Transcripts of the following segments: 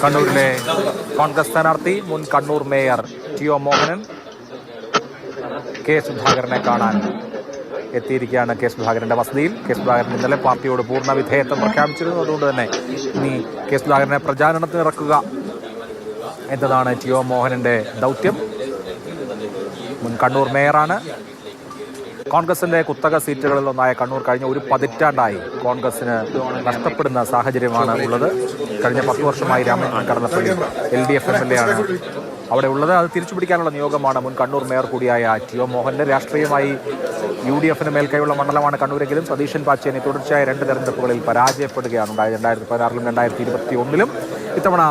കണ്ണൂരിലെ കോൺഗ്രസ് സ്ഥാനാർത്ഥി മുൻ കണ്ണൂർ മേയർ ടി.ഒ. മോഹനൻ കെ സുധാകരനെ കാണാൻ എത്തിയിരിക്കുകയാണ്. കെ സുധാകരന്റെ വസതിയിൽ. കെ സുധാകരൻ ഇന്നലെ പാർട്ടിയോട് പൂർണ്ണ വിധേയത്വം പ്രഖ്യാപിച്ചിരുന്നു. അതുകൊണ്ട് തന്നെ ഇനി കെ സുധാകരനെ പ്രചാരണത്തിനിറക്കുക എന്നതാണ് ടി.ഒ. മോഹനന്റെ ദൗത്യം. മുൻ കണ്ണൂർ മേയറാണ്. കോൺഗ്രസിന്റെ കുത്തക സീറ്റുകളിലൊന്നായ കണ്ണൂർ കഴിഞ്ഞ ഒരു പതിറ്റാണ്ടായി കോൺഗ്രസിന് നഷ്ടപ്പെടുന്ന സാഹചര്യമാണ് ഉള്ളത്. കഴിഞ്ഞ 10 വർഷമായി രാമചന്ദ്രൻ കടന്നപ്പള്ളി LDF MLA ആണ് അവിടെ ഉള്ളത്. അത് തിരിച്ചുപിടിക്കാനുള്ള നിയോഗമാണ് മുൻ കണ്ണൂർ മേയർ കൂടിയായ ടി.ഒ. മോഹന്റെ. രാഷ്ട്രീയമായി UDFന് മേൽക്കൈയുള്ള മണ്ഡലമാണ് കണ്ണൂരെങ്കിലും സതീശൻ പാച്ചേനി തുടർച്ചയായ 2 തെരഞ്ഞെടുപ്പുകളിൽ പരാജയപ്പെടുകയാണ് ഉണ്ടായത്. 2016-ലും 2021-ലും. ഇത്തവണ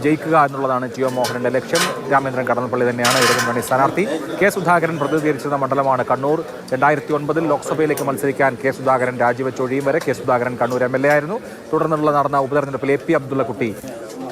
ജയിക്കുക എന്നുള്ളതാണ് ടി.ഒ. മോഹനന്റെ ലക്ഷ്യം. രാമചന്ദ്രൻ കടന്നപ്പള്ളി തന്നെയാണ് ഇടതുമുന്നണി സ്ഥാനാർത്ഥി. കെ സുധാകരൻ പ്രതിനിധീകരിച്ചിരുന്ന മണ്ഡലമാണ് കണ്ണൂർ. 2009-ൽ ലോക്സഭയിലേക്ക് മത്സരിക്കാൻ കെ സുധാകരൻ രാജിവെച്ചൊഴിയും വരെ കെ സുധാകരൻ കണ്ണൂർ MLA ആയിരുന്നു. തുടർന്നുള്ള നടന്ന ഉപതെരഞ്ഞെടുപ്പിൽ AP അബ്ദുള്ളക്കുട്ടി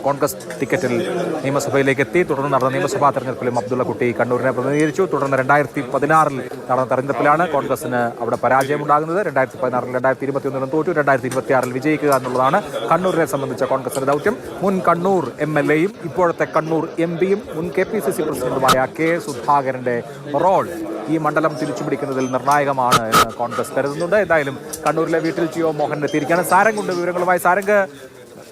കോൺഗ്രസ് ടിക്കറ്റിൽ നിയമസഭയിലേക്ക് എത്തി. തുടർന്ന് നടന്ന നിയമസഭാ തെരഞ്ഞെടുപ്പിലും അബ്ദുള്ളക്കുട്ടി കണ്ണൂരിനെ പ്രതിനിധീകരിച്ചു. തുടർന്ന് 2016-ൽ നടന്ന തെരഞ്ഞെടുപ്പിലാണ് കോൺഗ്രസിന് അവിടെ പരാജയമുണ്ടാകുന്നത്. 2016-ൽ 2021-ലും തോറ്റു. 2026-ൽ വിജയിക്കുക എന്നുള്ളതാണ് കണ്ണൂരിനെ സംബന്ധിച്ച കോൺഗ്രസിന്റെ ദൗത്യം. മുൻ കണ്ണൂർ MLA-യും ഇപ്പോഴത്തെ കണ്ണൂർ MP-യും മുൻ KPCC പ്രസിഡന്റുമായ കെ സുധാകരന്റെ റോൾ ഈ മണ്ഡലം തിരിച്ചുപിടിക്കുന്നതിൽ നിർണായകമാണ് എന്ന് കോൺഗ്രസ് കരുതുന്നുണ്ട്. എന്തായാലും കണ്ണൂരിലെ വീട്ടിൽ ടി.ഒ. മോഹൻ എത്തിയിരിക്കുകയാണ്. സാരംഗുണ്ട് വിവരങ്ങളുമായി. സാരംഗ്,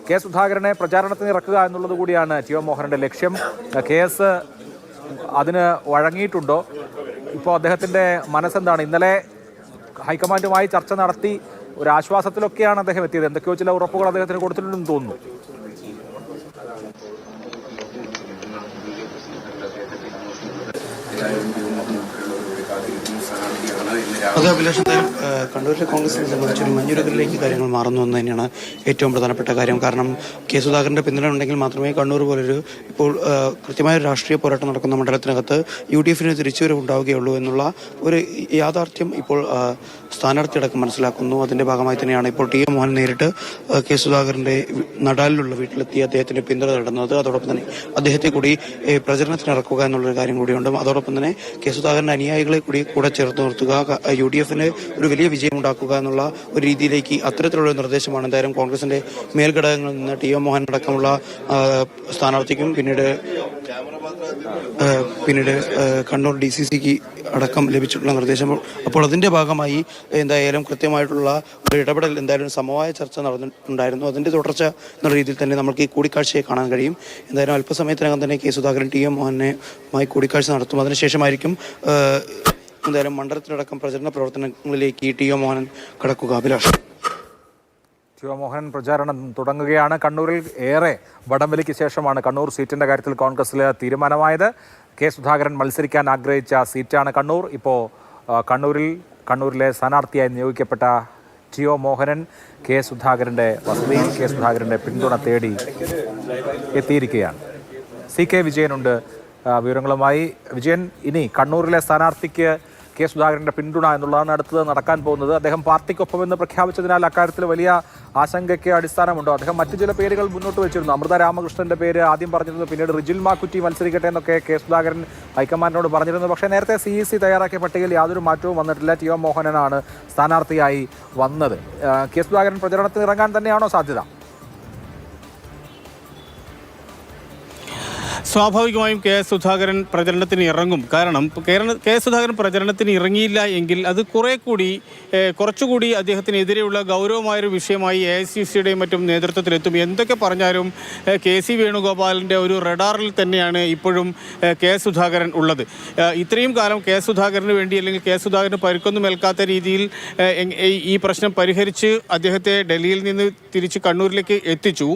കെ സുധാകരനെ പ്രചാരണത്തിന് ഇറക്കുക എന്നുള്ളത് കൂടിയാണ് ടി.ഒ. മോഹനന്റെ ലക്ഷ്യം. കേസ് അതിന് വഴങ്ങിയിട്ടുണ്ടോ? ഇപ്പോൾ അദ്ദേഹത്തിന്റെ മനസ്സെന്താണ്? ഇന്നലെ ഹൈക്കമാൻഡുമായി ചർച്ച നടത്തി ഒരു ആശ്വാസത്തിലൊക്കെയാണ് അദ്ദേഹം എത്തിയത്. എന്തൊക്കെയോ ചില ഉറപ്പുകൾ അദ്ദേഹത്തിന് കൊടുത്തിട്ടുണ്ടെന്ന് തോന്നുന്നു. അത് അഭിലാഷത്തെ കണ്ണൂരിലെ കോൺഗ്രസിനെ സംബന്ധിച്ചൊരു മഞ്ഞുരുകളിലേക്ക് കാര്യങ്ങൾ മാറുന്നു എന്ന് തന്നെയാണ് ഏറ്റവും പ്രധാനപ്പെട്ട കാര്യം. കാരണം കെ സുധാകരന്റെ പിന്തുണ ഉണ്ടെങ്കിൽ മാത്രമേ കണ്ണൂർ പോലൊരു ഇപ്പോൾ കൃത്യമായ രാഷ്ട്രീയ പോരാട്ടം നടക്കുന്ന മണ്ഡലത്തിനകത്ത് UDFന് തിരിച്ചുവരവ് ഉണ്ടാവുകയുള്ളൂ എന്നുള്ള ഒരു യാഥാർത്ഥ്യം ഇപ്പോൾ സ്ഥാനാർത്ഥി അടക്കം മനസ്സിലാക്കുന്നു. അതിന്റെ ഭാഗമായി തന്നെയാണ് ഇപ്പോൾ ടി.ഒ. മോഹൻ നേരിട്ട് കെ സുധാകരന്റെ നടാലിലുള്ള വീട്ടിലെത്തി അദ്ദേഹത്തിന്റെ പിന്തുണ തേടുന്നത്. അതോടൊപ്പം തന്നെ അദ്ദേഹത്തെ കൂടി പ്രചരണത്തിന് ഇറക്കുക എന്നുള്ളൊരു കാര്യം കൂടിയുണ്ട്. അതോടൊപ്പം തന്നെ കെ സുധാകരന്റെ അനുയായികളെ കൂടെ ചേർത്ത് നിർത്തുക, UDFന് ഒരു വലിയ വിജയം ഉണ്ടാക്കുക എന്നുള്ള ഒരു രീതിയിലേക്ക് അത്തരത്തിലുള്ള നിർദ്ദേശമാണ് എന്തായാലും കോൺഗ്രസിന്റെ മേൽഘടകങ്ങളിൽ നിന്ന് ടി.ഒ. മോഹൻ അടക്കമുള്ള സ്ഥാനാർത്ഥിക്കും പിന്നീട് കണ്ണൂർ DCCക്ക് അടക്കം ലഭിച്ചിട്ടുള്ള നിർദ്ദേശം. അപ്പോൾ അതിന്റെ ഭാഗമായി എന്തായാലും കൃത്യമായിട്ടുള്ള ഒരു ഇടപെടൽ, എന്തായാലും സമവായ ചർച്ച നടന്നിട്ടുണ്ടായിരുന്നു. അതിന്റെ തുടർച്ച എന്ന രീതിയിൽ തന്നെ നമുക്ക് ഈ കൂടിക്കാഴ്ചയെ കാണാൻ കഴിയും. എന്തായാലും അല്പസമയത്തിനകം തന്നെ കെ സുധാകരൻ ടി.ഒ. മോഹനുമായി കൂടിക്കാഴ്ച നടത്തും. അതിനുശേഷമായിരിക്കും എന്തായാലും മണ്ഡലത്തിലടക്കം പ്രചരണ പ്രവർത്തനങ്ങളിലേക്ക് ടി.ഒ. മോഹൻ കടക്കുക. അഭിലാഷ്, ടി.ഒ. മോഹൻ പ്രചാരണം തുടങ്ങുകയാണ്. കണ്ണൂരിൽ ഏറെ വടംവലിക്ക് ശേഷമാണ് കണ്ണൂർ സീറ്റിന്റെ കാര്യത്തിൽ കോൺഗ്രസിൽ തീരുമാനമായത്. കെ സുധാകരൻ മത്സരിക്കാൻ ആഗ്രഹിച്ച സീറ്റാണ് കണ്ണൂർ. ഇപ്പോൾ കണ്ണൂരിലെ സ്ഥാനാർത്ഥിയായി നിയോഗിക്കപ്പെട്ട ടി.ഒ. മോഹനൻ കെ സുധാകരന്റെ വസതിയിൽ കെ സുധാകരന്റെ പിന്തുണ തേടി എത്തിയിരിക്കുകയാണ്. CK വിജയനുണ്ട് വിവരങ്ങളുമായി. വിജയൻ, ഇനി കണ്ണൂരിലെ സ്ഥാനാർത്ഥിക്ക് കെ സുധാകരന്റെ പിന്തുണ എന്നുള്ളതാണ് അടുത്തത് നടക്കാൻ പോകുന്നത്. അദ്ദേഹം പാർട്ടിക്കൊപ്പമെന്ന് പ്രഖ്യാപിച്ചതിനാൽ അക്കാര്യത്തിൽ വലിയ ആശങ്കയ്ക്ക് അടിസ്ഥാനമുണ്ടോ? അദ്ദേഹം മറ്റു ചില പേരുകൾ മുന്നോട്ട് വെച്ചിരുന്നു. അമൃത രാമകൃഷ്ണന്റെ പേര് ആദ്യം പറഞ്ഞിരുന്നു. പിന്നീട് റിജിൽ മാക്കുറ്റി മത്സരിക്കട്ടെ എന്നൊക്കെ കെ സുധാകരൻ ഹൈക്കമാൻഡിനോട് പറഞ്ഞിരുന്നു. പക്ഷേ നേരത്തെ CEC തയ്യാറാക്കിയ പട്ടികയിൽ യാതൊരു മാറ്റവും വന്നിട്ടില്ല. ടി.ഒ. മോഹനനാണ് സ്ഥാനാർത്ഥിയായി വന്നത്. കെ സുധാകരൻ പ്രചരണത്തിന് ഇറങ്ങാൻ തന്നെയാണോ സാധ്യത? സ്വാഭാവികമായും കെ സുധാകരൻ പ്രചരണത്തിന് ഇറങ്ങും. കാരണം കെ സുധാകരൻ പ്രചരണത്തിന് ഇറങ്ങിയില്ല എങ്കിൽ അത് കുറച്ചുകൂടി അദ്ദേഹത്തിനെതിരെയുള്ള ഗൗരവമായൊരു വിഷയമായി AICCയുടെയും മറ്റും നേതൃത്വത്തിലെത്തും. എന്തൊക്കെ പറഞ്ഞാലും KC വേണുഗോപാലിൻ്റെ ഒരു റഡാറിൽ തന്നെയാണ് ഇപ്പോഴും കെ സുധാകരൻ ഉള്ളത്. ഇത്രയും കാലം കെ സുധാകരന് വേണ്ടി അല്ലെങ്കിൽ കെ സുധാകരന് പരിക്കൊന്നും ഏൽക്കാത്ത രീതിയിൽ ഈ പ്രശ്നം പരിഹരിച്ച് അദ്ദേഹത്തെ ഡൽഹിയിൽ നിന്ന് തിരിച്ച് കണ്ണൂരിലേക്ക് എത്തിച്ചു.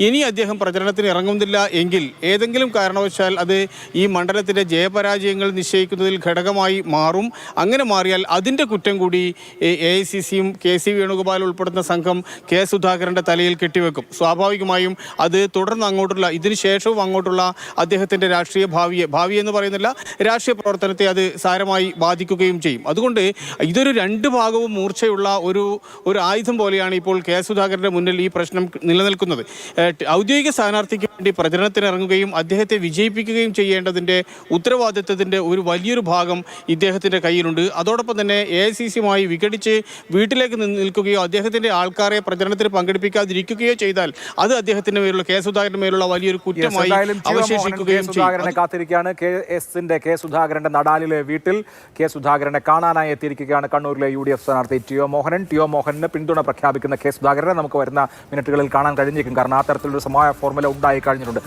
ഇനി അദ്ദേഹം പ്രചരണത്തിന് ഇറങ്ങുന്നില്ല എങ്കിൽ ഏതെങ്കിലും കാരണവശാൽ അത് ഈ മണ്ഡലത്തിൻ്റെ ജയപരാജയങ്ങൾ നിശ്ചയിക്കുന്നതിൽ ഘടകമായി മാറും. അങ്ങനെ മാറിയാൽ അതിൻ്റെ കുറ്റം കൂടി AICCയും KC വേണുഗോപാൽ ഉൾപ്പെടുന്ന സംഘം കെ സുധാകരൻ്റെ തലയിൽ കെട്ടിവെക്കും. സ്വാഭാവികമായും അത് തുടർന്ന് അങ്ങോട്ടുള്ള ഇതിന് ശേഷവും അങ്ങോട്ടുള്ള അദ്ദേഹത്തിൻ്റെ രാഷ്ട്രീയ ഭാവി എന്ന് പറയുന്നില്ല, രാഷ്ട്രീയ പ്രവർത്തനത്തെ അത് സാരമായി ബാധിക്കുകയും ചെയ്യും. അതുകൊണ്ട് ഇതൊരു 2 ഭാഗവും മൂർച്ചയുള്ള ഒരു ആയുധം പോലെയാണ് ഇപ്പോൾ കെ സുധാകരൻ്റെ മുന്നിൽ ഈ പ്രശ്നം നിലനിൽക്കുന്നത്. ഔദ്യോഗിക സ്ഥാനാർത്ഥിക്ക് വേണ്ടി പ്രചരണത്തിനിറങ്ങുകയും അദ്ദേഹം ഇദ്ദേഹത്തെ വിജയിപ്പിക്കുകയും ചെയ്യേണ്ടതിൻ്റെ ഉത്തരവാദിത്വത്തിൻ്റെ ഒരു വലിയൊരു ഭാഗം ഇദ്ദേഹത്തിൻ്റെ കയ്യിലുണ്ട്. അതോടൊപ്പം തന്നെ AICC-യുമായി വിഘടിച്ച് വീട്ടിലേക്ക് നിൽക്കുകയോ അദ്ദേഹത്തിൻ്റെ ആൾക്കാരെ പ്രചരണത്തിന് പങ്കെടുപ്പിക്കാതിരിക്കുകയോ ചെയ്താൽ അത് അദ്ദേഹത്തിൻ്റെ മേലുള്ള കെ സുധാകരന്റെ മേലുള്ള വലിയൊരു കുറ്റമായി അവശേഷിക്കുകയും ചെയ്യും. കാത്തിരിക്കുകയാണ് കെ സുധാകരന്റെ നടാലിലെ വീട്ടിൽ കെ സുധാകരനെ കാണാനായി എത്തിയിരിക്കുകയാണ് കണ്ണൂരിലെ UDF സ്ഥാനാർത്ഥി ടിഒ മോഹനന് പിന്തുണ പ്രഖ്യാപിക്കുന്ന കെ സുധാകരനെ നമുക്ക് വരുന്ന മിനിറ്റുകളിൽ കാണാൻ കഴിഞ്ഞേക്കും. കാരണം ആ തരത്തിലൊരു സമവായ ഫോർമുല ഉണ്ടായി കഴിഞ്ഞിട്ടുണ്ട്.